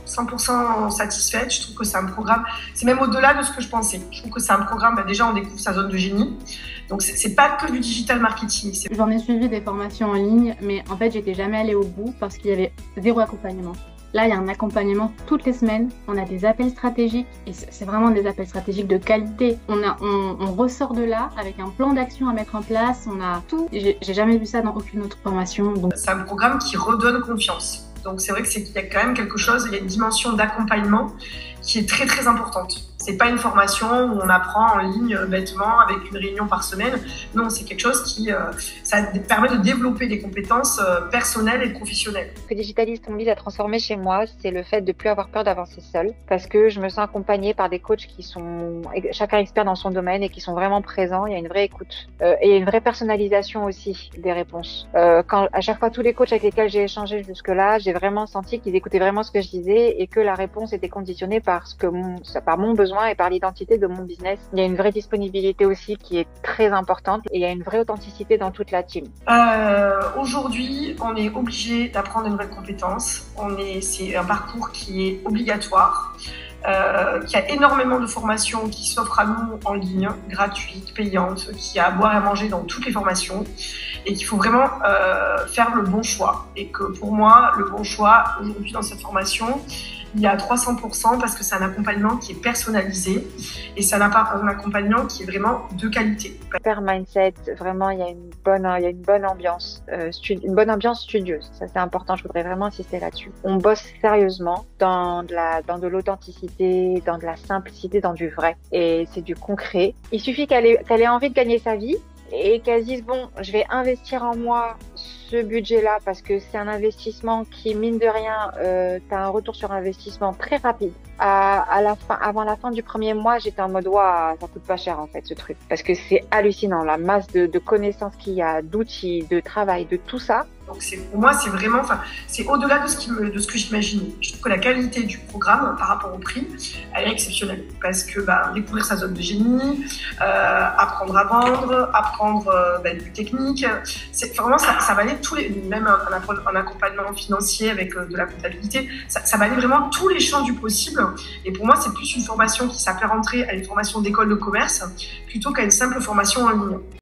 100% satisfaite. Je trouve que c'est un programme, c'est même au-delà de ce que je pensais. Je trouve que c'est un programme, déjà on découvre sa zone de génie. Donc c'est pas que du digital marketing. J'en ai suivi des formations en ligne, mais en fait j'étais jamais allée au bout parce qu'il y avait zéro accompagnement. Là, il y a un accompagnement toutes les semaines. On a des appels stratégiques et c'est vraiment des appels stratégiques de qualité. On ressort de là avec un plan d'action à mettre en place. On a tout. J'ai jamais vu ça dans aucune autre formation. Donc... C'est un programme qui redonne confiance. Donc c'est vrai qu'il y a quand même quelque chose, il y a une dimension d'accompagnement qui est très très importante. C'est pas une formation où on apprend en ligne bêtement avec une réunion par semaine. Non, c'est quelque chose qui ça permet de développer des compétences personnelles et professionnelles. Ce que Digitalist m'invite à transformer chez moi, c'est le fait de plus avoir peur d'avancer seule, parce que je me sens accompagnée par des coachs qui sont chacun expert dans son domaine et qui sont vraiment présents. Il y a une vraie écoute et il y a une vraie personnalisation aussi des réponses. Quand à chaque fois tous les coachs avec lesquels j'ai échangé jusque-là, j'ai vraiment senti qu'ils écoutaient vraiment ce que je disais et que la réponse était conditionnée par mon besoin et par l'identité de mon business. Il y a une vraie disponibilité aussi qui est très importante et il y a une vraie authenticité dans toute la team. Aujourd'hui, on est obligé d'apprendre de nouvelles compétences. C'est un parcours qui est obligatoire. Qui a énormément de formations qui s'offrent à nous en ligne, gratuites, payantes, qui a à boire et à manger dans toutes les formations et qu'il faut vraiment faire le bon choix. Et que pour moi, le bon choix aujourd'hui dans cette formation, il y a 300% parce que c'est un accompagnement qui est personnalisé et c'est un accompagnement qui est vraiment de qualité. Super mindset, vraiment il y a une bonne ambiance, une bonne ambiance studieuse. Ça c'est important, je voudrais vraiment insister là-dessus. On bosse sérieusement dans de l'authenticité, dans de la simplicité, dans du vrai et c'est du concret. Il suffit qu'elle ait envie de gagner sa vie et qu'elle se dise bon, je vais investir en moi ce budget-là parce que c'est un investissement qui, mine de rien, tu as un retour sur investissement très rapide. Avant la fin du premier mois, j'étais en mode ouah, ça coûte pas cher en fait ce truc parce que c'est hallucinant la masse de connaissances qu'il y a, d'outils, de travail, de tout ça. Donc pour moi, c'est vraiment, c'est au-delà de ce que j'imaginais. Je trouve que la qualité du programme par rapport au prix, elle est exceptionnelle parce que découvrir sa zone de génie, apprendre à vendre, apprendre du technique, c'est vraiment ça va aller même un accompagnement financier avec de la comptabilité, ça va aller vraiment tous les champs du possible. Et pour moi, c'est plus une formation qui s'appelle rentrer à une formation d'école de commerce plutôt qu'à une simple formation en ligne.